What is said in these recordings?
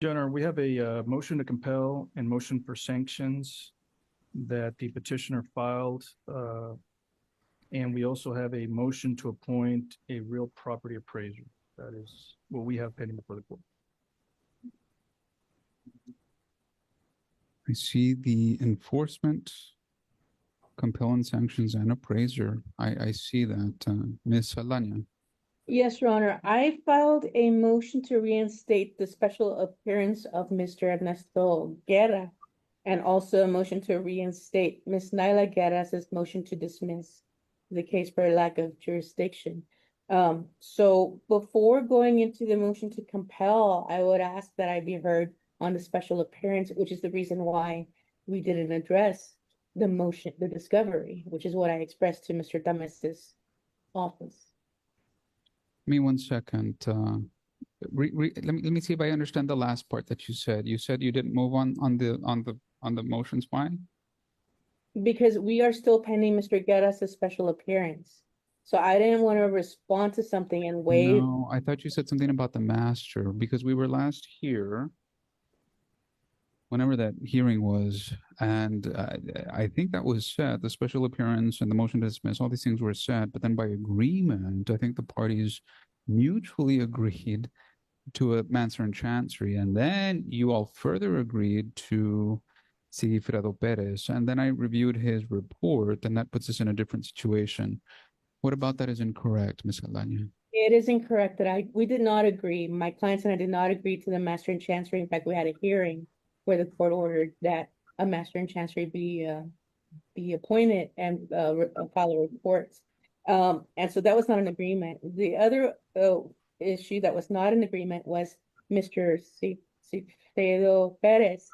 Your Honor, we have a motion to compel and motion for sanctions that the petitioner filed. And we also have a motion to appoint a real property appraiser. That is what we have pending before the court. I see the enforcement, compel and sanctions and appraiser. I see that. Ms. Alania. Yes, Your Honor. I filed a motion to reinstate the special appearance of Mr. Ernesto Guerra and also a motion to reinstate Ms. Naila Guerra's motion to dismiss the case for lack of jurisdiction. So before going into the motion to compel, I would ask that I be heard on the special appearance, which is the reason why we didn't address the motion, the discovery, which is what I expressed to Mr. Dames's office. Give me 1 second. Let me see if I understand the last part that you said. You said you didn't move on the motions. Why? Because we are still pending Mr. Guerra's special appearance. So I didn't want to respond to something and waive. No, I thought you said something about the master because we were last here whenever that hearing was, and I think that was set, the special appearance and the motion to dismiss, all these things were set, but then by agreement, I think the parties mutually agreed to a master in Chancery, and then you all further agreed to Sigifredo Perez, and then I reviewed his report, and that puts us in a different situation. What about that is incorrect, Ms. Alania? It is incorrect that we did not agree. My clients and I did not agree to the master in Chancery. In fact, we had a hearing where the court ordered that a master in Chancery be appointed and file reports. And so that was not an agreement. The other issue that was not an agreement was Mr. Sigifredo Perez.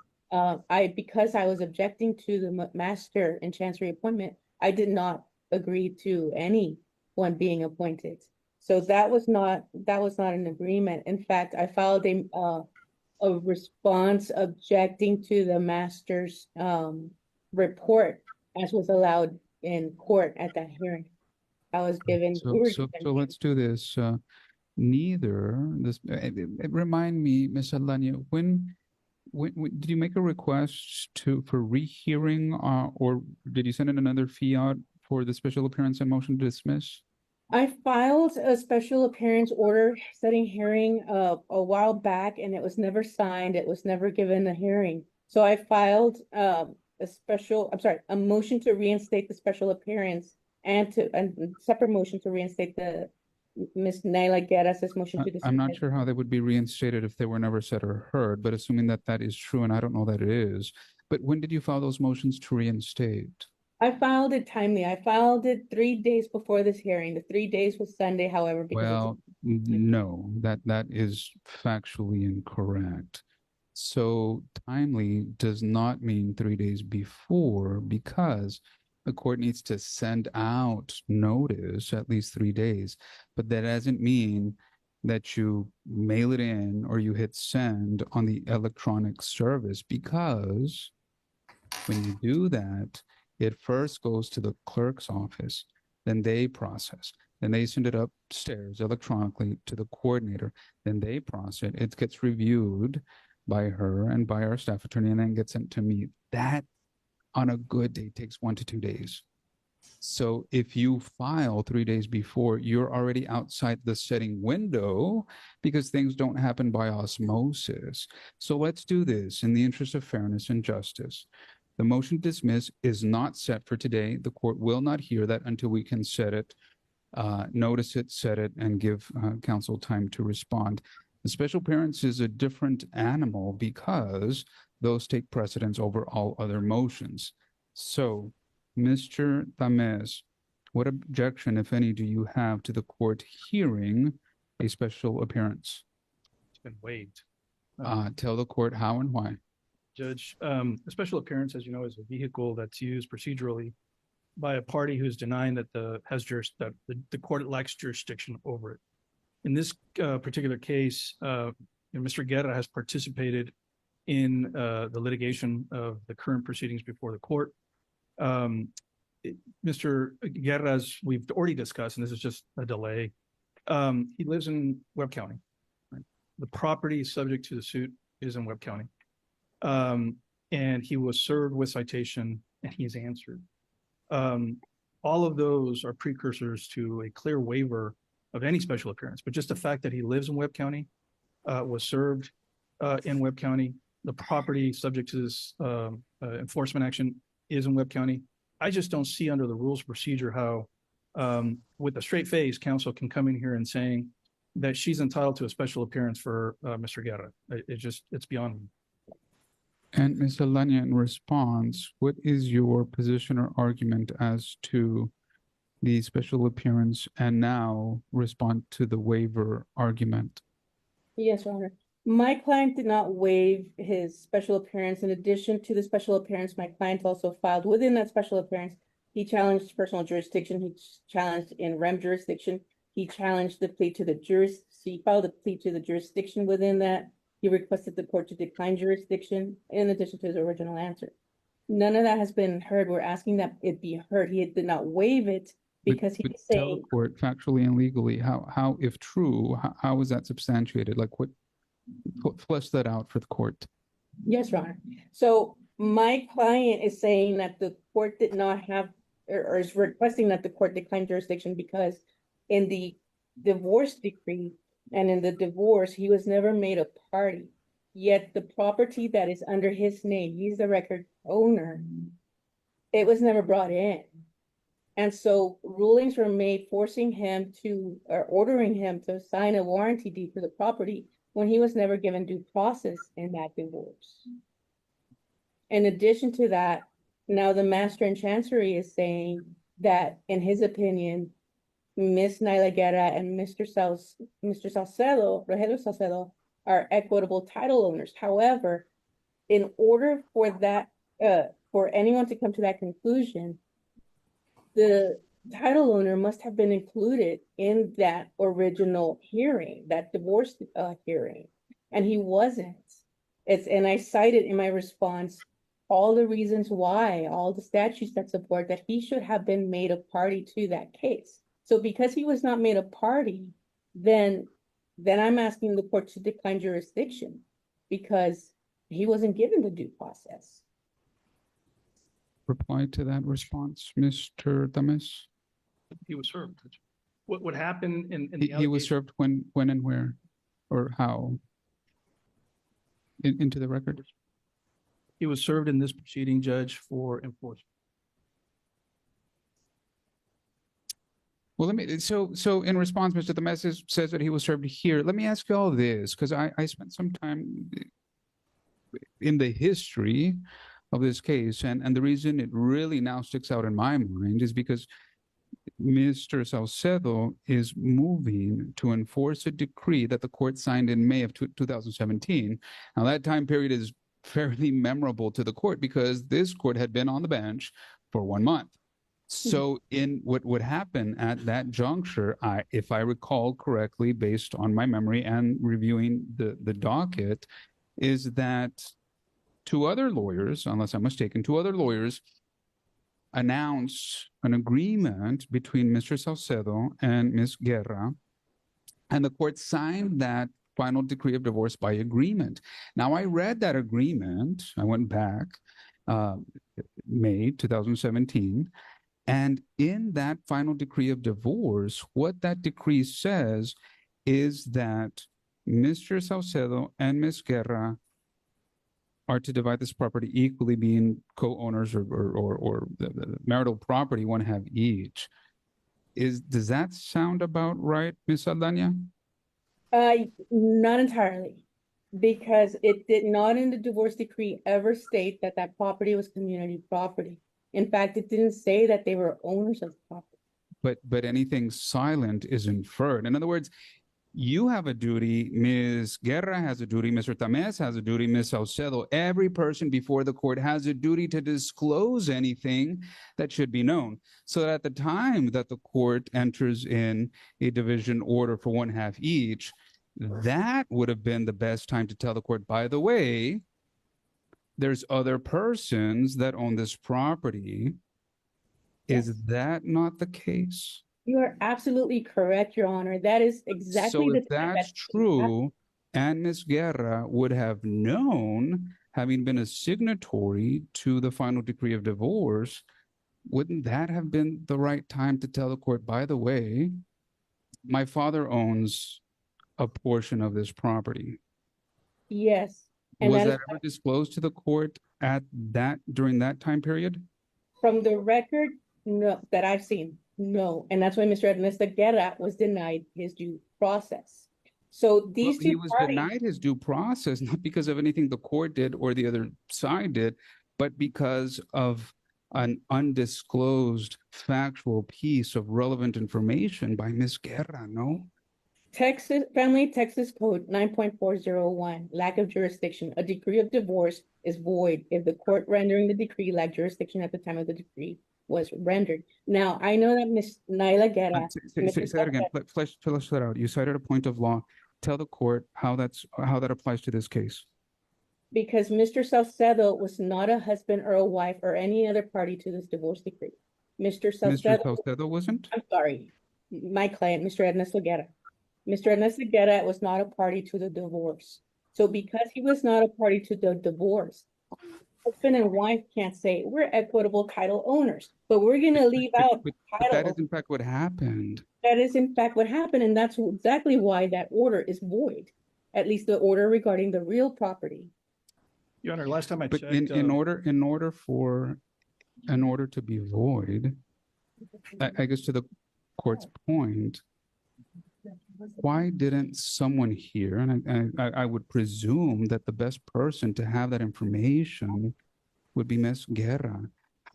Because I was objecting to the master in Chancery appointment, I did not agree to anyone being appointed. So that was not an agreement. In fact, I filed a response objecting to the master's report, as was allowed in court at that hearing. I was given. So let's do this. Remind me, Ms. Alania, when did you make a request for rehearing, or did you send in another fiat for the special appearance and motion to dismiss? I filed a special appearance order setting hearing a while back, and it was never signed. It was never given a hearing. So I filed a motion to reinstate the special appearance and a separate motion to reinstate the Ms. Naila Guerra's motion to dismiss. I'm not sure how they would be reinstated if they were never said or heard, but assuming that that is true, and I don't know that it is. But when did you file those motions to reinstate? I filed it timely. I filed it 3 days before this hearing. The 3 days was Sunday, however. Well, no, that is factually incorrect. So timely does not mean 3 days before, because the court needs to send out notice at least 3 days. But that doesn't mean that you mail it in or you hit send on the electronic service, because when you do that, it first goes to the clerk's office, then they process, then they send it upstairs electronically to the coordinator, then they process it. It gets reviewed by her and by our staff attorney, and then gets sent to me. That, on a good day, takes 1 to 2 days. So if you file 3 days before, you're already outside the setting window, because things don't happen by osmosis. So let's do this in the interest of fairness and justice. The motion to dismiss is not set for today. The court will not hear that until we can set it, notice it, set it, and give counsel time to respond. The special appearance is a different animal because those take precedence over all other motions. So, Mr. Tamez, what objection, if any, do you have to the court hearing a special appearance? It's been waived. Tell the court how and why. Judge, a special appearance, as you know, is a vehicle that's used procedurally by a party who's denying that the court lacks jurisdiction over it. In this particular case, Mr. Guerra has participated in the litigation of the current proceedings before the court. Mr. Guerra, as we've already discussed, and this is just a delay, he lives in Webb County. Right? The property subject to the suit is in Webb County. And he was served with citation and he's answered. All of those are precursors to a clear waiver of any special appearance, but just the fact that he lives in Webb County, was served in Webb County, the property subject to this enforcement action is in Webb County. I just don't see under the rules of procedure how, with a straight face, counsel can come in here and saying that she's entitled to a special appearance for Mr. Guerra. It's beyond me. And Ms. Alanya, in response, what is your position or argument as to the special appearance and now respond to the waiver argument? Yes, Your Honor. My client did not waive his special appearance. In addition to the special appearance, my client also filed within that special appearance. He challenged personal jurisdiction. He challenged in rem jurisdiction. He challenged the plea to the he filed a plea to the jurisdiction within that. He requested the court to decline jurisdiction in addition to his original answer. None of that has been heard. We're asking that it be heard. He did not waive it because But he's tell saying, the court factually and legally how if true, how is that substantiated? Like what, flesh that out for the court. yes, Your Honor. So my client is saying that the court did not have, or is requesting that the court decline jurisdiction because in the divorce decree and in the divorce, he was never made a party. Yet the property that is under his name, he's the record owner, it was never brought in. And so rulings were made forcing him to, or ordering him to sign a warranty deed for the property when he was never given due process in that divorce. In addition to that, now the master in Chancery is saying that, in his opinion, Ms. Naila Guerra and Mr. Salcedo, Rogelio Salcedo, are equitable title owners. However, in order for that, for anyone to come to that conclusion, the title owner must have been included in that original hearing, that divorce hearing, and he wasn't. And I cited in my response all the reasons why, all the statutes that support that he should have been made a party to that case. So because he was not made a party, then I'm asking the court to decline jurisdiction because he wasn't given the due process. Reply to that response, Mr. Tames. He was served. What happened in the He was served when and where or how? Into the record? He was served in this proceeding, Judge, for enforcement. Well, so in response, Mr. Tames says that he was served here. Let me ask you all this, because I spent some time in the history of this case, and the reason it really now sticks out in my mind is because Mr. Salcedo is moving to enforce a decree that the court signed in May of 2017. Now, that time period is fairly memorable to the court because this court had been on the bench for 1 month. So in what would happen at that juncture, if I recall correctly, based on my memory and reviewing the docket, is that two other lawyers, unless I'm mistaken, two other lawyers announced an agreement between Mr. Salcedo and Ms. Guerra, and the court signed that final decree of divorce by agreement. Now, I read that agreement. I went back, May 2017, and in that final decree of divorce, what that decree says is that Mr. Salcedo and Ms. Guerra are to divide this property equally, being co-owners or the marital property, one half each. Does that sound about right, Ms. Aldana? Not entirely, because it did not in the divorce decree ever state that that property was community property. In fact, it didn't say that they were owners of the property. But anything silent is inferred. In other words, you have a duty, Ms. Guerra has a duty, Mr. Tames has a duty, Ms. Salcedo. Every person before the court has a duty to disclose anything that should be known. So that at the time that the court enters in a division order for one half each, that would have been the best time to tell the court, by the way, there's other persons that own this property. Yes. Is that not the case? You are absolutely correct, Your Honor. That is exactly so the if that's true, and Ms. Guerra would have known, having been a signatory to the final decree of divorce, wouldn't that have been the right time to tell the court, by the way, my father owns a portion of this property? Yes. And Was that is that ever disclosed to the court during that time period? from the record, no, that I've seen, no. And that's why Mr. Ernesto Guerra was denied his due process. So these Well, he two was parties, denied his due process, not because of anything the court did or the other side did, but because of an undisclosed factual piece of relevant information by Ms. Guerra, no? Texas Code 9.401, lack of jurisdiction. A decree of divorce is void if the court rendering the decree lacked jurisdiction at the time of the decree was rendered. Now, I know that Ms. Naila Guerra. Say that again. Flesh that out. You cited a point of law. Tell the court how that applies to this case. Because Mr. Salcedo was not a husband or a wife or any other party to this divorce decree. Mr. Salcedo wasn't? I'm sorry, my client, Mr. Ernesto Guerra. Mr. Ernesto Guerra was not a party to the divorce. So because he was not a party to the divorce, husband and wife can't say we're equitable title owners, but we're going to leave out title. That is in fact what happened. That is in fact what happened, and that's exactly why that order is void. At least the order regarding the real property. Your Honor, last time I But checked, in order to be void, I guess to the court's point, why didn't someone here, and I would presume that the best person to have that information would be Ms. Guerra.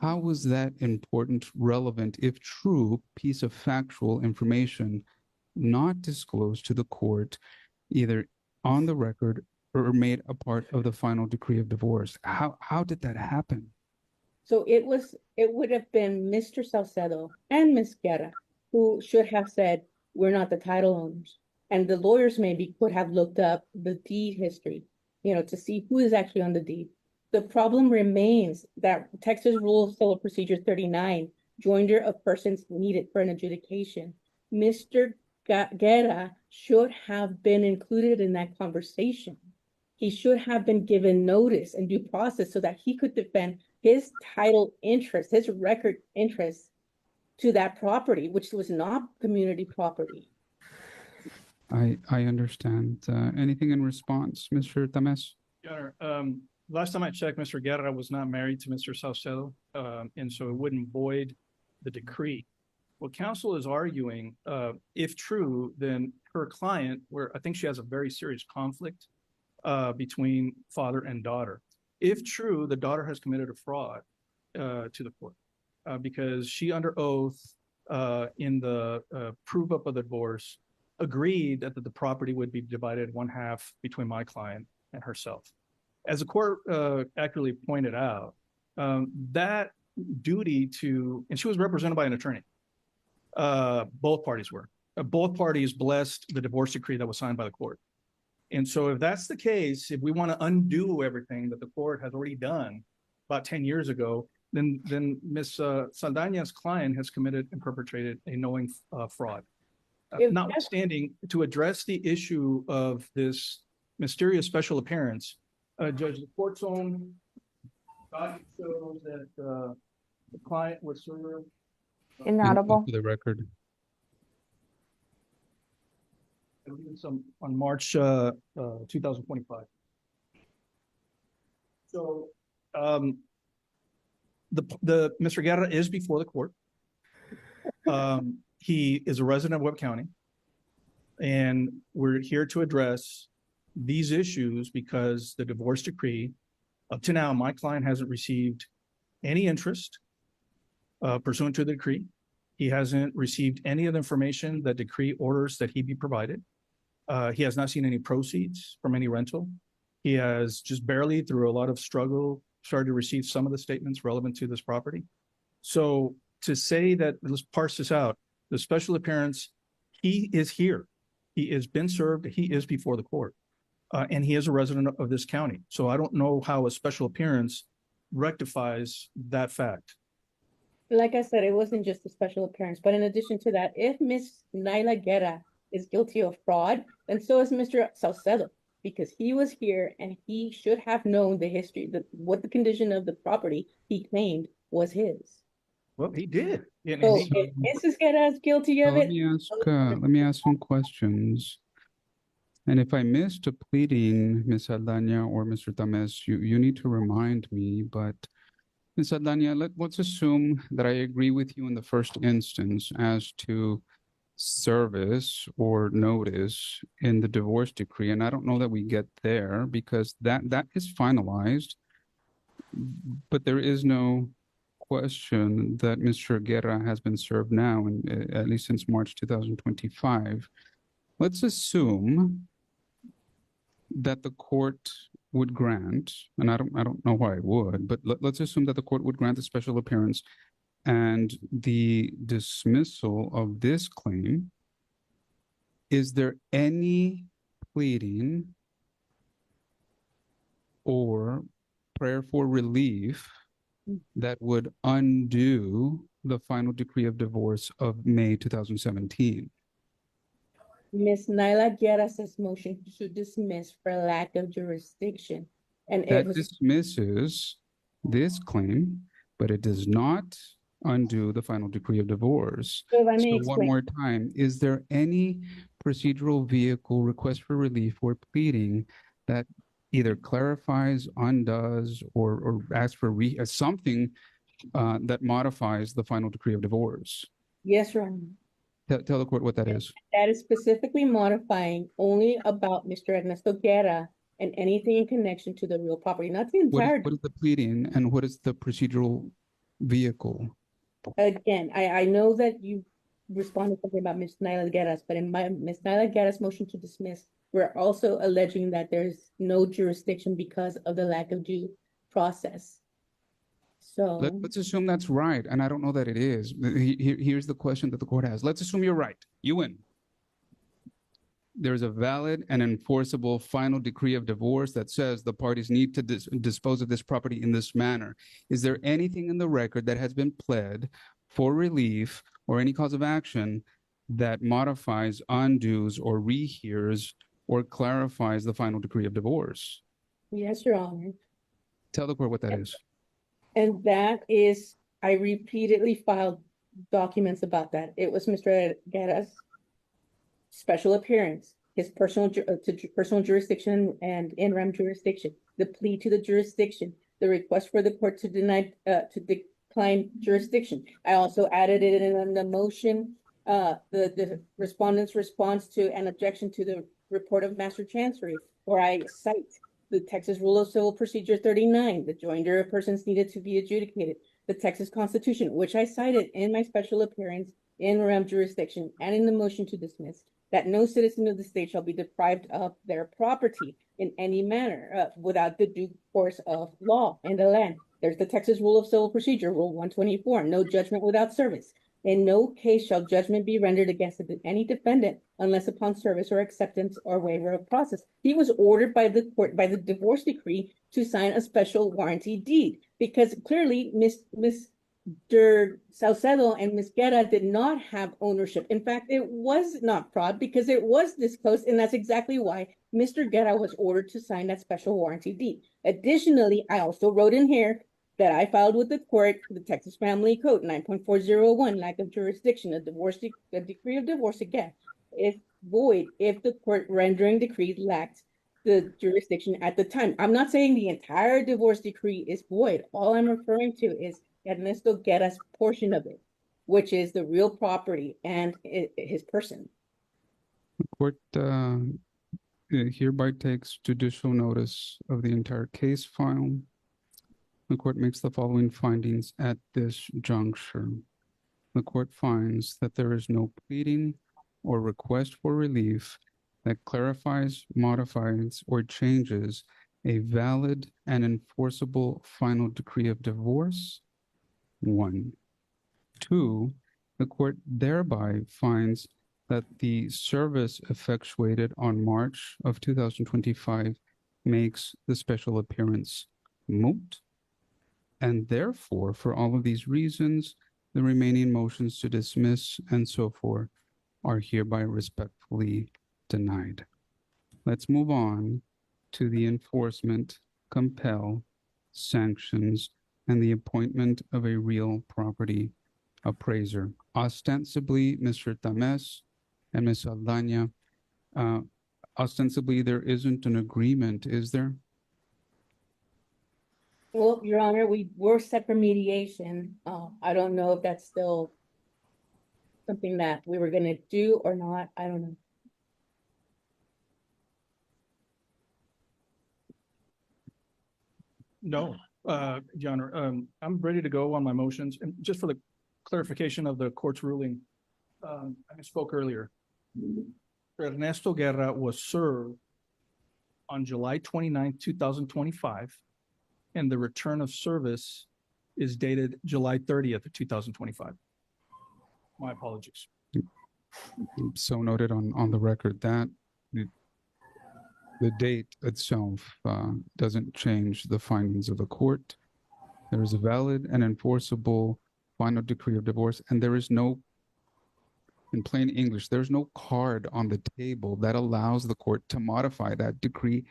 How was that important, relevant, if true, piece of factual information not disclosed to the court, either on the record or made a part of the final decree of divorce? How did that happen? So it would have been Mr. Salcedo and Ms. Guerra who should have said, we're not the title owners. And the lawyers maybe could have looked up the deed history, to see who is actually on the deed. The problem remains that Texas Rule of Civil Procedure 39, joinder of persons needed for an adjudication. Mr. Guerra should have been included in that conversation. He should have been given notice and due process so that he could defend his title interest, his record interest to that property, which was not community property. I understand. Anything in response, Mr. Tames? Your Honor, last time I checked, Mr. Guerra was not married to Mr. Salcedo, and so it wouldn't void the decree. What counsel is arguing, if true, then her client, where I think she has a very serious conflict between father and daughter. If true, the daughter has committed a fraud to the court because she under oath in the proof up of the divorce agreed that the property would be divided 1/2 between my client and herself. As the court accurately pointed out, that duty to, and she was represented by an attorney. Both parties were. Both parties blessed the divorce decree that was signed by the court. And so if that's the case, if we want to undo everything that the court has already done about 10 years ago, then Ms. Saldaña's client has committed and perpetrated a knowing fraud. Notwithstanding, to address the issue of this mysterious special appearance, Judge, the court's own document shows that the client was served. Inaudible. For the record. On March 2025. So the Mr. Guerra is before the court. He is a resident of Webb County, and we're here to address these issues because the divorce decree, up to now, my client hasn't received any interest pursuant to the decree. He hasn't received any of the information that decree orders that he be provided. He has not seen any proceeds from any rental. He has just barely, through a lot of struggle, started to receive some of the statements relevant to this property. So to say that, let's parse this out, the special appearance, he is here. He has been served. He is before the court. And he is a resident of this county. So I don't know how a special appearance rectifies that fact. Like I said, it wasn't just a special appearance, but in addition to that, if Ms. Naila Guerra is guilty of fraud, then so is Mr. Salcedo. because he was here and he should have known the history, what the condition of the property he claimed was his. Well, he did. And So he, if Mrs. Guerra is guilty So of it, let me ask some questions. And if I missed a pleading, Ms. Aldana or Mr. Tames, you need to remind me. But Ms. Aldana, let's assume that I agree with you in the first instance as to service or notice in the divorce decree. And I don't know that we get there because that is finalized. But there is no question that Mr. Guerra has been served now, and at least since March 2025. Let's assume that the court would grant, and I don't know why it would, but let's assume that the court would grant a special appearance and the dismissal of this claim. Is there any pleading or prayer for relief that would undo the final decree of divorce of May 2017? Ms. Nyla Guerra's motion to dismiss for lack of jurisdiction. And it That was, dismisses this claim, but it does not undo the final decree of divorce. so if I So may one explain, more time, is there any procedural vehicle request for relief or pleading that either clarifies, undoes, or asks for something that modifies the final decree of divorce? yes, Your Honor. Tell the court what that is. That is specifically modifying only about Mr. Ernesto Guerra and anything in connection to the real property, not the entire. What is the pleading and what is the procedural vehicle? Again, I know that you responded something about Ms. Nyla Guerra's, but in Ms. Nyla Guerra's motion to dismiss, we're also alleging that there's no jurisdiction because of the lack of due process. So Let's assume that's right, and I don't know that it is. Here's the question that the court has. Let's assume you're right. You win. There's a valid and enforceable final decree of divorce that says the parties need to dispose of this property in this manner. Is there anything in the record that has been pled for relief or any cause of action that modifies, undoes, or rehears or clarifies the final decree of divorce? yes, Your Honor. Tell the court what that is. And that is, I repeatedly filed documents about that. It was Mr. Guerra's special appearance, his personal jurisdiction and in rem jurisdiction, the plea to the jurisdiction, the request for the court to decline jurisdiction. I also added it in the motion, the respondent's response to an objection to the report of Master Chancery, where I cite the Texas Rule of Civil Procedure 39, the joinder of persons needed to be adjudicated, the Texas Constitution, which I cited in my special appearance in rem jurisdiction and in the motion to dismiss, that no citizen of the state shall be deprived of their property in any manner without the due course of law in the land. There's the Texas Rule of Civil Procedure, Rule 124, no judgment without service. In no case shall judgment be rendered against any defendant unless upon service or acceptance or waiver of process. He was ordered by the court, by the divorce decree, to sign a special warranty deed because clearly Mr. Salcedo and Ms. Guerra did not have ownership. In fact, it was not fraud because it was disclosed, and that's exactly why Mr. Guerra was ordered to sign that special warranty deed. Additionally, I also wrote in here that I filed with the court, the Texas Family Code 9.401, lack of jurisdiction, a decree of divorce again, is void if the court rendering decree lacked the jurisdiction at the time. I'm not saying the entire divorce decree is void. All I'm referring to is Ernesto Guerra's portion of it, which is the real property and his person. The court hereby takes judicial notice of the entire case file. The court makes the following findings at this juncture. The court finds that there is no pleading or request for relief that clarifies, modifies, or changes a valid and enforceable final decree of divorce. 1. 2, the court thereby finds that the service effectuated on March of 2025 makes the special appearance moot. And therefore, for all of these reasons, the remaining motions to dismiss and so forth are hereby respectfully denied. Let's move on to the enforcement, compel, sanctions, and the appointment of a real property appraiser. Ostensibly, Mr. Tames and Ms. Aldana, ostensibly, there isn't an agreement, is there? Well, Your Honor, we were set for mediation. I don't know if that's still something that we were gonna do or not. I don't know. No, Your Honor, I'm ready to go on my motions, and just for the clarification of the court's ruling, I spoke earlier. Ernesto Guerra was served on July 29th, 2025, and the return of service is dated July 30th of 2025. My apologies. So noted on the record that the date itself doesn't change the findings of the court. There is a valid and enforceable final decree of divorce, and there is no, in plain English, there's no card on the table that allows the court to modify that decree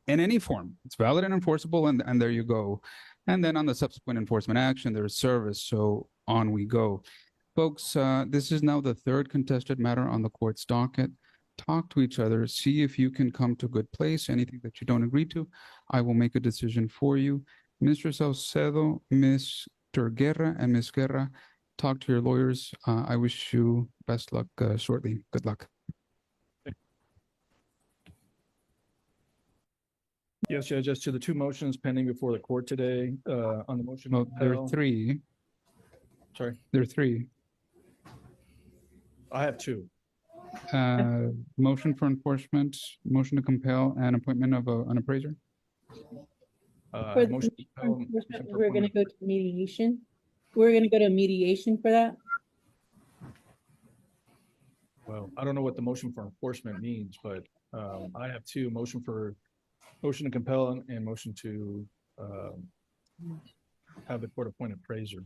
in any form. It's valid and enforceable, and there you go. And then on the subsequent enforcement action, there's service, so on we go. Folks, this is now the third contested matter on the court's docket. Talk to each other, see if you can come to a good place. Anything that you don't agree to, I will make a decision for you. Mr. Saucedo, Mr. Guerra, and Ms. Guerra, talk to your lawyers. I wish you best luck shortly. Good luck. Yes, Judge, as to the two motions pending before the court today, on the motion. Well, there are three. Sorry, There are three. I have two. Motion for enforcement, motion to compel, and appointment of an appraiser. For the Motion to compel, enforcement, motion for we're gonna appointment. go to mediation. We're gonna go to mediation for that. Well, I don't know what the motion for enforcement means, but I have two: motion to compel and motion to have the court appoint appraiser.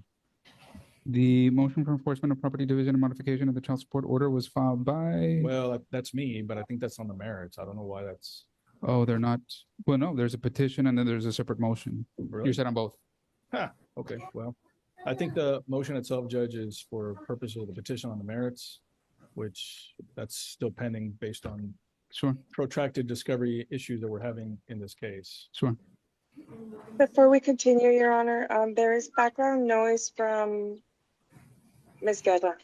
The motion for enforcement of property division and modification of the child support order was filed by. Well, that's me, but I think that's on the merits. I don't know why that's. Oh, they're not. Well, no, there's a petition and then there's a separate motion. Really? You said on both. Okay, well, I think the motion itself, Judge, is for purpose of the petition on the merits, which that's still pending based on Sure, protracted discovery issues that we're having in this case. sure. Before we continue, Your Honor, there is background noise from Ms. Guerra.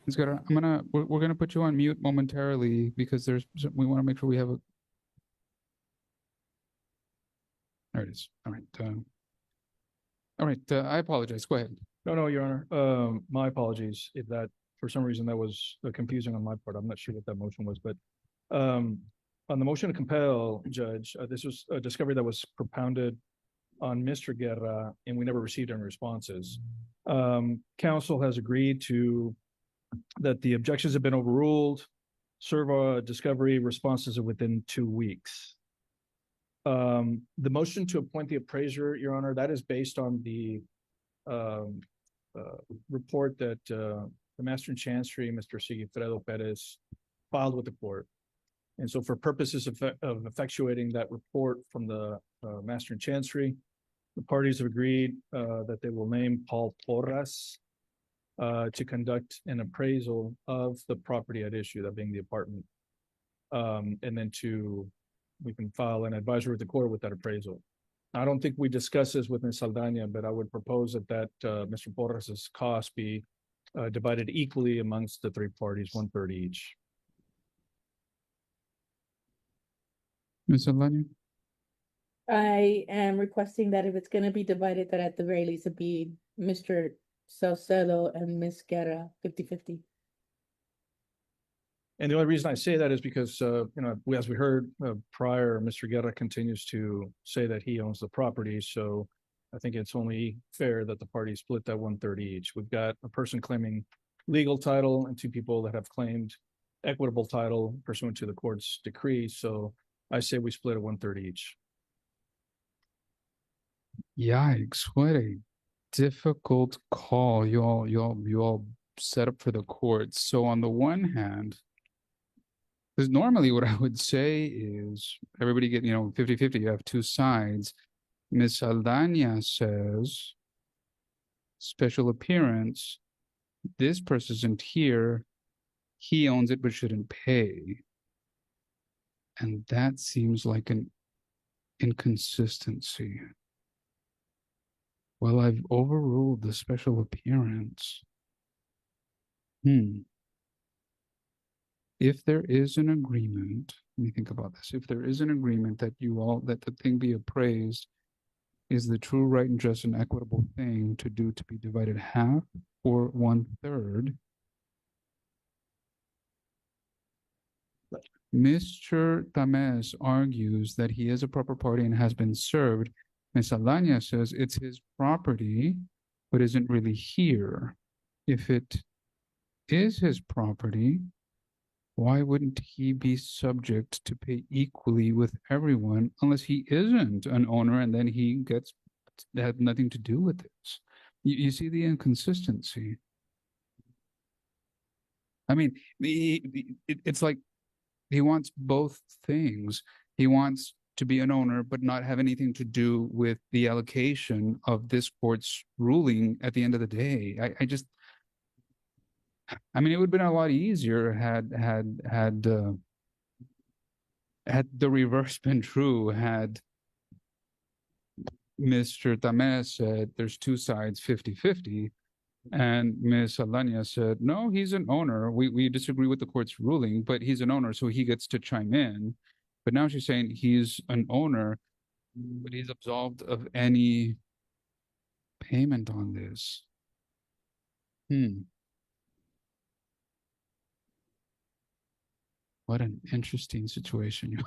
Ms. Guerra, we're gonna put you on mute momentarily because we want to make sure we have a. There it is. All right. I apologize. Go ahead. No, Your Honor. My apologies if that, for some reason, that was confusing on my part. I'm not sure what that motion was, but on the motion to compel, Judge, this was a discovery that was propounded on Mr. Guerra, and we never received any responses. Counsel has agreed that the objections have been overruled. Serve a discovery responses within 2 weeks. The motion to appoint the appraiser, Your Honor, that is based on the report that the Master in Chancery, Mr. Sigifredo Perez, filed with the court. And so for purposes of effectuating that report from the Master in Chancery, the parties have agreed that they will name Paul Porras to conduct an appraisal of the property at issue, that being the apartment. And then we can file an advisory with the court with that appraisal. I don't think we discussed this with Ms. Saldana, but I would propose that Mr. Porras's cost be divided equally amongst the three parties, 1/3 each. Ms. Aldana? I am requesting that if it's gonna be divided, that at the very least it be Mr. Saucedo and Ms. Guerra 50-50. And the only reason I say that is because, as we heard prior, Mr. Guerra continues to say that he owns the property. So I think it's only fair that the parties split that 1/3 each. We've got a person claiming legal title and two people that have claimed equitable title pursuant to the court's decree. So I say we split it 1/3 each. Yikes! What a difficult call you all set up for the court. So on the one hand, Because normally what I would say is everybody get, 50-50, you have two sides. Ms. Aldana says, special appearance, this person isn't here, he owns it but shouldn't pay. And that seems like an inconsistency. Well, I've overruled the special appearance. If there is an agreement, let me think about this. If there is an agreement that that the thing be appraised is the true, right, and just and equitable thing to do to be divided half or 1/3, Mr. Tamez argues that he is a proper party and has been served. Ms. Aldana says it's his property, but isn't really here. If it is his property, why wouldn't he be subject to pay equally with everyone unless he isn't an owner and then he had nothing to do with this? You see the inconsistency. I mean, it's like he wants both things. He wants to be an owner, but not have anything to do with the allocation of this court's ruling at the end of the day. I mean, it would have been a lot easier had the reverse been true, had Mr. Tamez said there's two sides, 50-50, and Ms. Aldana said, no, he's an owner. We disagree with the court's ruling, but he's an owner, so he gets to chime in. But now she's saying he's an owner, but he's absolved of any payment on this. What an interesting situation.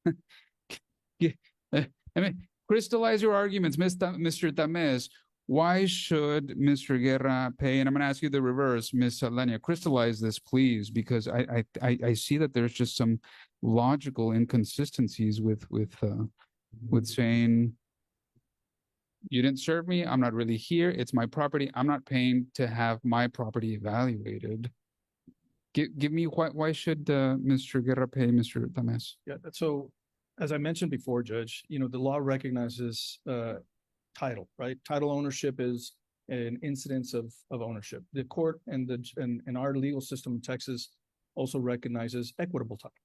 I mean, crystallize your arguments, Mr. Tamez. Why should Mr. Guerra pay? And I'm going to ask you the reverse, Ms. Aldana. Crystallize this, please, because I see that there's just some logical inconsistencies with saying, you didn't serve me, I'm not really here, it's my property, I'm not paying to have my property evaluated. Give me why should Mr. Guerra pay Mr. Tamez? Yeah, so as I mentioned before, Judge, the law recognizes title, right? Title ownership is an incidence of ownership. The court and our legal system in Texas also recognizes equitable title.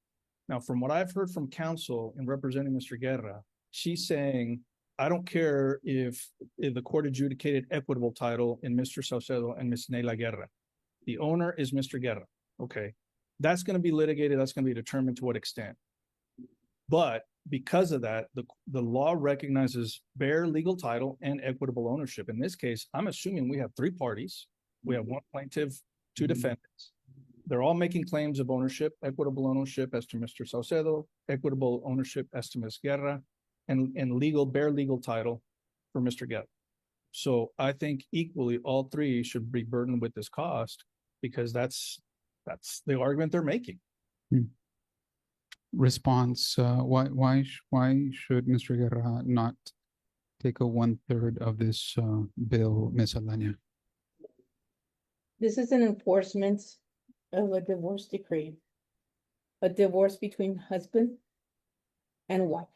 Now, from what I've heard from counsel in representing Mr. Guerra, she's saying, I don't care if the court adjudicated equitable title in Mr. Saucedo and Ms. Neyla Guerra. The owner is Mr. Guerra. Okay. That's going to be litigated. That's going to be determined to what extent. But because of that, the law recognizes bare legal title and equitable ownership. In this case, I'm assuming we have three parties. We have one plaintiff, two defendants. They're all making claims of ownership, equitable ownership as to Mr. Saucedo, equitable ownership as to Ms. Guerra, and bare legal title for Mr. Guerra. So I think equally all three should be burdened with this cost because that's the argument they're making. Response, why should Mr. Guerra not take a 1/3 of this bill, Ms. Aldana? This is an enforcement of a divorce decree, a divorce between husband and wife.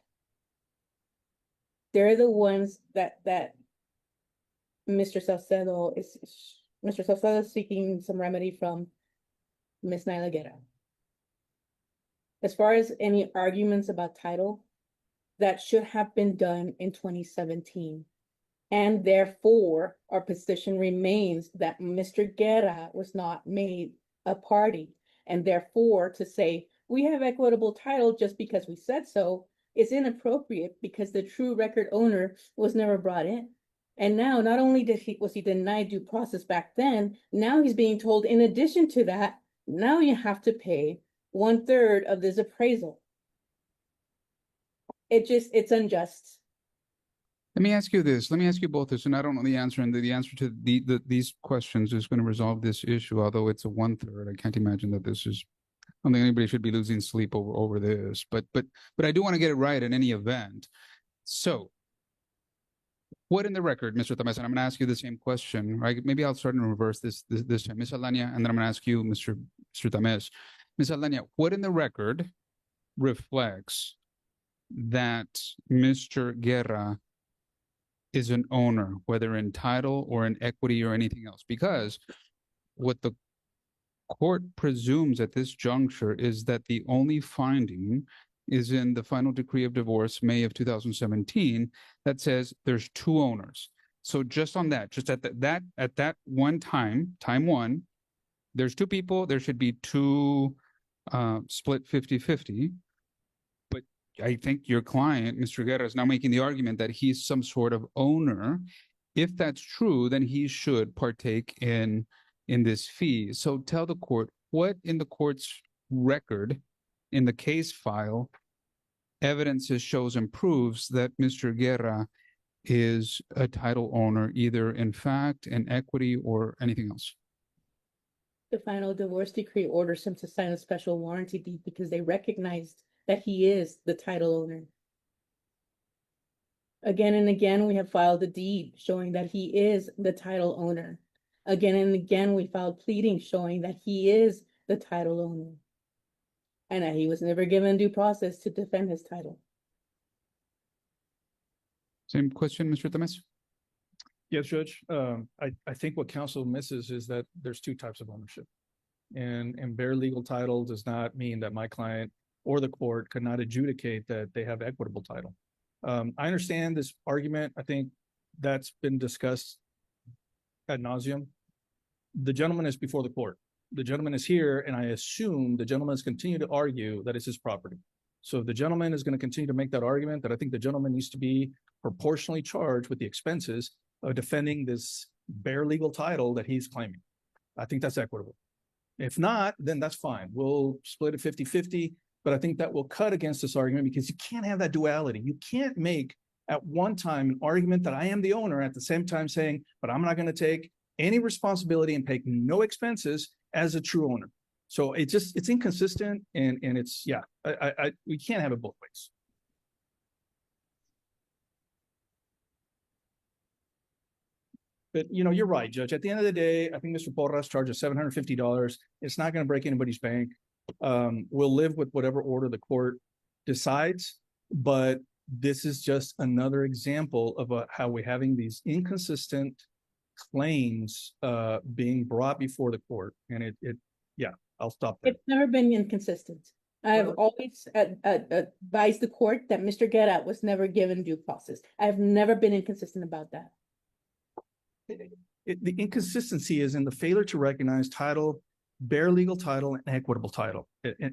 They're the ones that Mr. Saucedo is seeking some remedy from Ms. Neyla Guerra. As far as any arguments about title, that should have been done in 2017. And therefore, our position remains that Mr. Guerra was not made a party. And therefore, to say we have equitable title just because we said so is inappropriate because the true record owner was never brought in. And now, not only was he denied due process back then, now he's being told, in addition to that, now you have to pay 1/3 of this appraisal. It's unjust. Let me ask you this. Let me ask you both this, and I don't know the answer. And the answer to these questions is going to resolve this issue, although it's a 1/3. I can't imagine that this is. I don't think anybody should be losing sleep over this. But I do want to get it right in any event. So, what in the record, Mr. Tamez? And I'm going to ask you the same question, right? Maybe I'll start in reverse this time, Ms. Aldana, and then I'm going to ask you, Mr. Tamez. Ms. Alenia, what in the record reflects that Mr. Guerra is an owner, whether in title or in equity or anything else? Because what the court presumes at this juncture is that the only finding is in the final decree of divorce, May of 2017, that says there's two owners. So just on that, just at that one time one, there's two people, there should be two split 50-50. But I think your client, Mr. Guerra, is now making the argument that he's some sort of owner. If that's true, then he should partake in this fee. So tell the court what in the court's record, in the case file, evidence shows and proves that Mr. Guerra is a title owner, either in fact, in equity, or anything else. The final divorce decree orders him to sign a special warranty deed because they recognized that he is the title owner. Again and again, we have filed a deed showing that he is the title owner. Again and again, we filed pleadings showing that he is the title owner and that he was never given due process to defend his title. Same question, Mr. Temes? Yes, Judge. I think what counsel misses is that there's two types of ownership. And bare legal title does not mean that my client or the court could not adjudicate that they have equitable title. I understand this argument. I think that's been discussed ad nauseum. The gentleman is before the court. The gentleman is here, and I assume the gentleman is continue to argue that it's his property. So if the gentleman is going to continue to make that argument, that I think the gentleman needs to be proportionally charged with the expenses of defending this bare legal title that he's claiming. I think that's equitable. If not, then that's fine. We'll split it 50-50, but I think that will cut against this argument because you can't have that duality. You can't make at one time an argument that I am the owner at the same time saying, but I'm not going to take any responsibility and pay no expenses as a true owner. So it's inconsistent and it's, yeah, we can't have it both ways. But, you know, you're right, Judge. At the end of the day, I think Mr. Porras charges $750. It's not going to break anybody's bank. We'll live with whatever order the court decides, but this is just another example of how we're having these inconsistent claims being brought before the court. And yeah, I'll stop there. It's never been inconsistent. I've always advised the court that Mr. Guerra was never given due process. I've never been inconsistent about that. The inconsistency is in the failure to recognize title, bare legal title, and equitable title.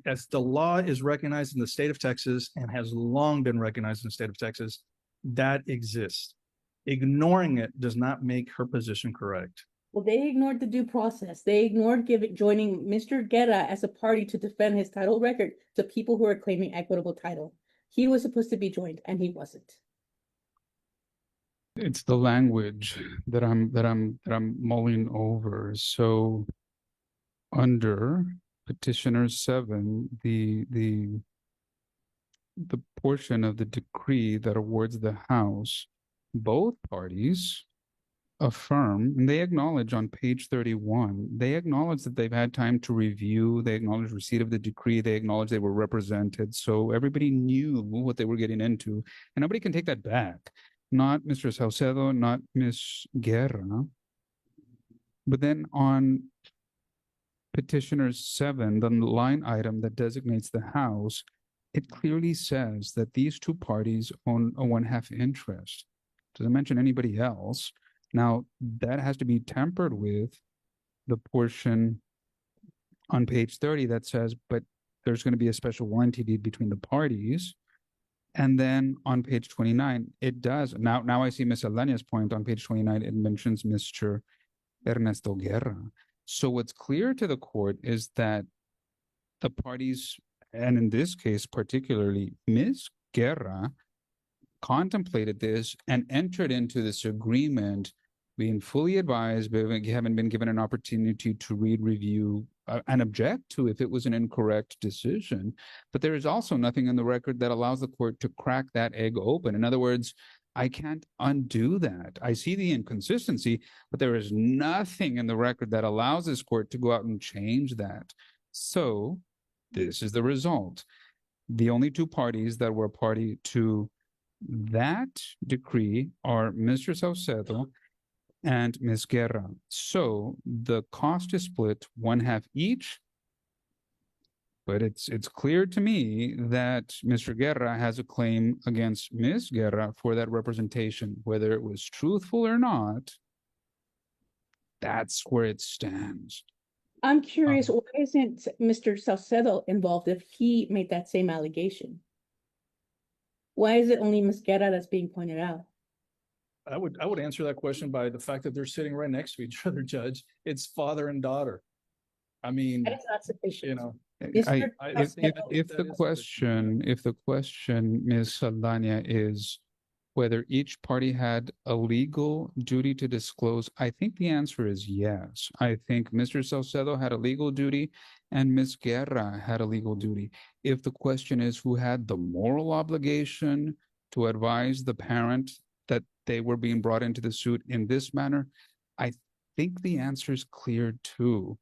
As the law is recognized in the state of Texas and has long been recognized in the state of Texas, that exists. Ignoring it does not make her position correct. Well, they ignored the due process. They ignored joining Mr. Guerra as a party to defend his title record to people who are claiming equitable title. He was supposed to be joined, and he wasn't. It's the language that I'm mulling over. So under Petitioner 7, the portion of the decree that awards the house, both parties affirm, and they acknowledge on page 31, they acknowledge that they've had time to review, they acknowledge receipt of the decree, they acknowledge they were represented. So everybody knew what they were getting into, and nobody can take that back. Not Mr. Saucedo, not Ms. Guerra. But then on Petitioner 7, the line item that designates the house, it clearly says that these two parties own a 1/2 interest. Doesn't mention anybody else. Now, that has to be tempered with the portion on page 30 that says, but there's going to be a special warranty deed between the parties. And then on page 29, it does. Now I see Ms. Alania's point. On page 29, it mentions Mr. Ernesto Guerra. So what's clear to the court is that the parties, and in this case particularly, Ms. Guerra, contemplated this and entered into this agreement being fully advised, but haven't been given an opportunity to read, review, and object to if it was an incorrect decision. But there is also nothing in the record that allows the court to crack that egg open. In other words, I can't undo that. I see the inconsistency, but there is nothing in the record that allows this court to go out and change that. So This is the result. The only two parties that were party to that decree are Mr. Saucedo and Ms. Guerra. So the cost is split 1/2 each. But it's clear to me that Mr. Guerra has a claim against Ms. Guerra for that representation, whether it was truthful or not. That's where it stands. I'm curious, why isn't Mr. Salcedo involved if he made that same allegation? Why is it only Ms. Guerra that's being pointed out? I would answer that question by the fact that they're sitting right next to each other, Judge. It's father and daughter. I mean, That is not sufficient. you know, Mr. If the question, Ms. Saldana, is whether each party had a legal duty to disclose, I think the answer is yes. I think Mr. Salcedo had a legal duty and Ms. Guerra had a legal duty. If the question is who had the moral obligation to advise the parent that they were being brought into the suit in this manner, I think the answer is clear too.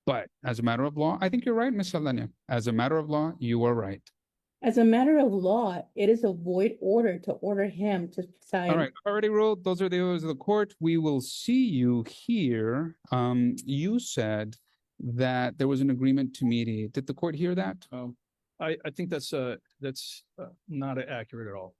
But as a matter of law, I think you're right, Ms. Saldana. As a matter of law, you are right. As a matter of law, it is a void order to order him to sign. All right, already ruled. Those are the orders of the court. We will see you here. You said that there was an agreement to mediate. Did the court hear that? I think that's not accurate at all.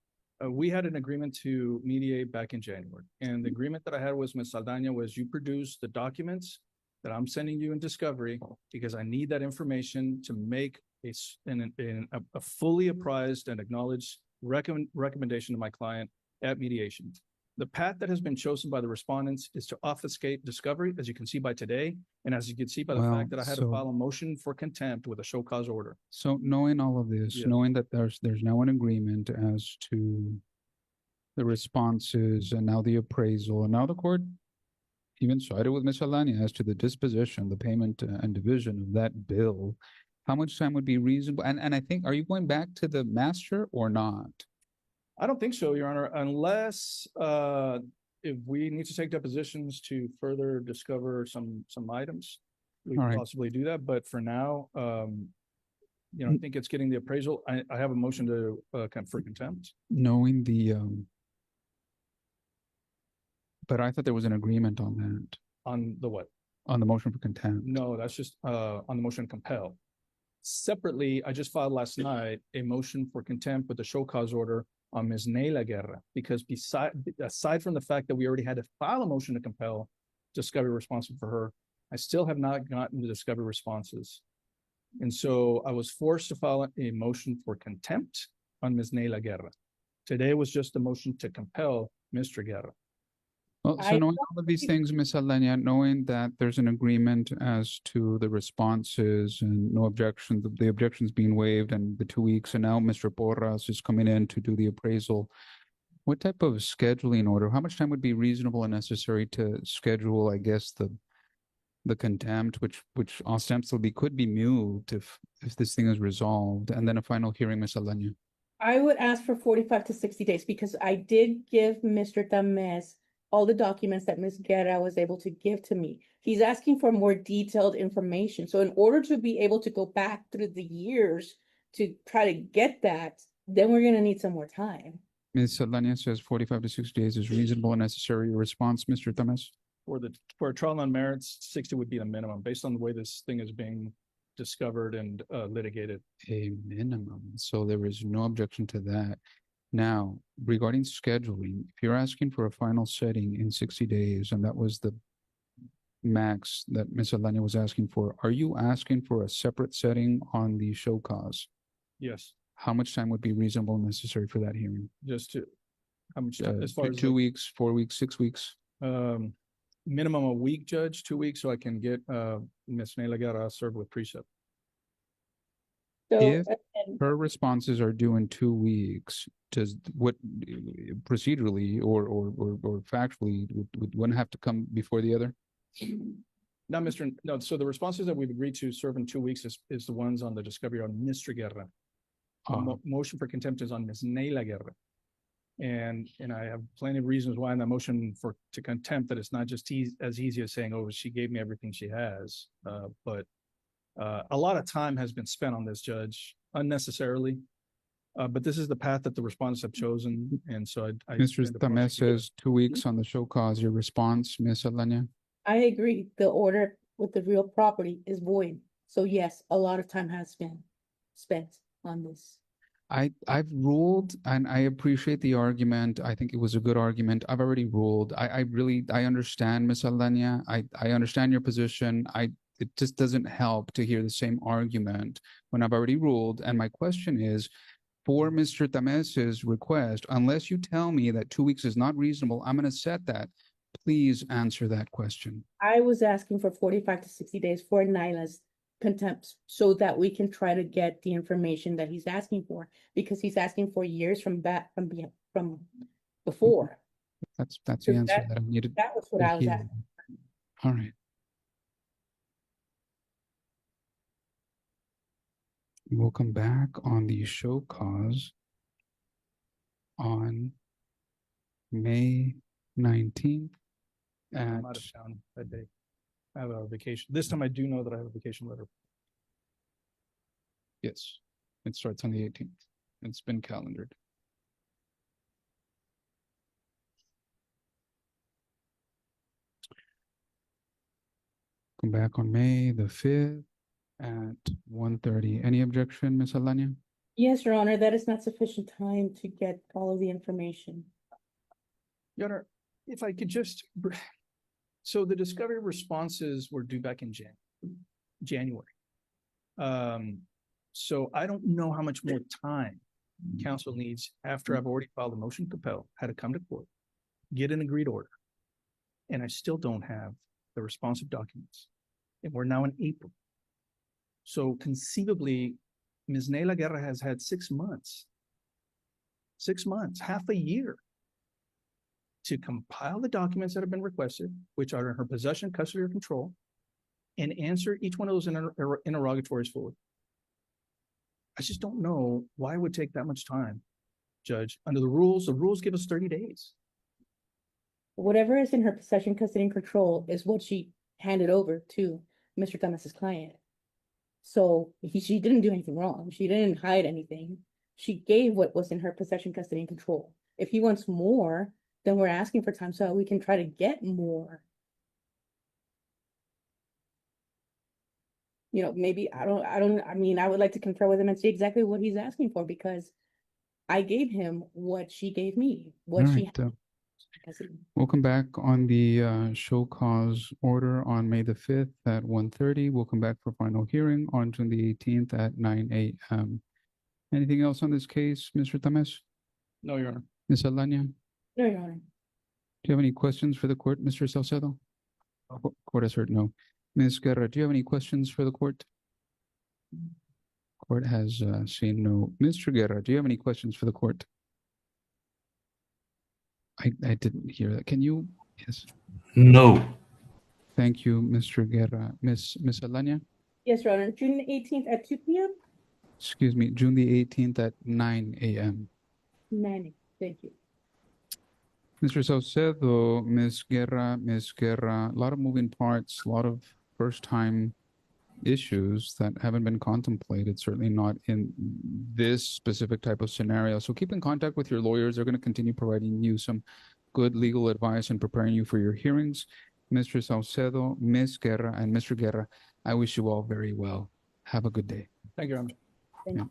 We had an agreement to mediate back in January, and the agreement that I had with Ms. Saldana was you produce the documents that I'm sending you in discovery because I need that information to make a fully apprised and acknowledged recommendation to my client at mediation. The path that has been chosen by the respondents is to obfuscate discovery, as you can see by today, and as you can see by the fact that I had to file a motion for contempt with a show cause order. So knowing all of this, knowing that there's now an agreement as to the responses and now the appraisal, and now the court even sided with Ms. Alania as to the disposition, the payment and division of that bill, how much time would be reasonable? And I think, are you going back to the master or not? I don't think so, Your Honor, unless if we need to take depositions to further discover some items, we can possibly do that. But for now, I think it's getting the appraisal. I have a motion to for contempt. Knowing the but I thought there was an agreement on that. On the what? On the motion for contempt. No, that's just on the motion to compel. Separately, I just filed last night a motion for contempt with a show cause order on Ms. Neila Guerra, because aside from the fact that we already had to file a motion to compel discovery responsible for her, I still have not gotten the discovery responses. And so I was forced to file a motion for contempt on Ms. Neila Guerra. Today was just a motion to compel Mr. Guerra. Well, so knowing all of these things, Ms. Alenia, knowing that there's an agreement as to the responses and no objection, the objections being waived and the 2 weeks, and now Mr. Porras is coming in to do the appraisal, what type of scheduling order, how much time would be reasonable and necessary to schedule, I guess, the contempt, which ostensibly could be moved if this thing is resolved, and then a final hearing, Ms. Alenia? I would ask for 45 to 60 days because I did give Mr. Tamez all the documents that Ms. Guerra was able to give to me. He's asking for more detailed information. So in order to be able to go back through the years to try to get that, then we're going to need some more time. Ms. Saldana says 45 to 60 days is reasonable and necessary. Response, Mr. Tamez? For a trial on merits, 60 would be the minimum based on the way this thing is being discovered and litigated. A minimum. So there is no objection to that. Now, regarding scheduling, if you're asking for a final setting in 60 days, and that was the max that Ms. Alania was asking for, are you asking for a separate setting on the show cause? Yes. How much time would be reasonable and necessary for that hearing? How much time? As far as 2 weeks, 4 weeks, 6 weeks? Minimum a week, Judge, 2 weeks, so I can get Ms. Neila Guerra served with precept. So, if her responses are due in 2 weeks, does what procedurally or factually would one have to come before the other? No, so the responses that we've agreed to serve in 2 weeks is the ones on the discovery on Mr. Guerra. Motion for contempt is on Ms. Neila Guerra. And I have plenty of reasons why in that motion to contempt that it's not just as easy as saying, oh, she gave me everything she has, but A lot of time has been spent on this, Judge, unnecessarily. But this is the path that the respondents have chosen, and so I Mr. intend to Tamez prosecute. says 2 weeks on the show cause. Your response, Ms. Alanya? I agree, the order with the real property is void. So yes, a lot of time has been spent on this. I've ruled, and I appreciate the argument. I think it was a good argument. I've already ruled. I understand, Ms. Alanya. I understand your position. It just doesn't help to hear the same argument when I've already ruled. And my question is, for Mr. Tamez's request, unless you tell me that 2 weeks is not reasonable, I'm going to set that. Please answer that question. I was asking for 45 to 60 days for Nyla's contempt so that we can try to get the information that he's asking for, because he's asking for years from before. That's the So answer that I needed That was what to I was hear. asking. All right. We'll come back on the show cause on May 19th at I'm out of town that day. I have a vacation. This time I do know that I have a vacation letter. yes, it starts on the 18th. It's been calendared. Come back on May the 5th at 1:30. Any objection, Ms. Alanya? Yes, Your Honor, that is not sufficient time to get all of the information. Your Honor, if I could just, so the discovery responses were due back in January. So I don't know how much more time counsel needs after I've already filed a motion to compel, had to come to court, get an agreed order. And I still don't have the responsive documents. And we're now in April. So conceivably, Ms. Nayla Guerra has had 6 months, half a year to compile the documents that have been requested, which are in her possession, custody, or control, and answer each one of those interrogatories fully. I just don't know why it would take that much time, Judge. Under the rules give us 30 days. Whatever is in her possession, custody, and control is what she handed over to Mr. Thomas's client. So she didn't do anything wrong. She didn't hide anything. She gave what was in her possession, custody, and control. If he wants more, then we're asking for time so we can try to get more. You know, maybe I would like to confer with him and see exactly what he's asking for, because I gave him what she gave me, what All she right. We'll come back on the show cause order on May the 5th at 1:30. We'll come back for final hearing on June the 18th at 9 a.m. Anything else on this case, Mr. Tamez? No, Your Honor. Ms. Alanya? No, Your Honor. Do you have any questions for the court, Mr. Salcedo? Court has heard no. Ms. Guerra, do you have any questions for the court? Court has seen no. Mr. Guerra, do you have any questions for the court? I didn't hear that. Can you? Yes. No. Thank you, Mr. Guerra. Ms. Alanya? Yes, Your Honor. June 18th at 2 p.m. Excuse me, June the 18th at 9 a.m. 9. Thank you. Mr. Saucedo, Ms. Guerra, a lot of moving parts, a lot of first-time issues that haven't been contemplated, certainly not in this specific type of scenario. So keep in contact with your lawyers. They're going to continue providing you some good legal advice and preparing you for your hearings. Mr. Saucedo, Ms. Guerra, and Mr. Guerra, I wish you all very well. Have a good day. Thank you, Your Honor. Thank you.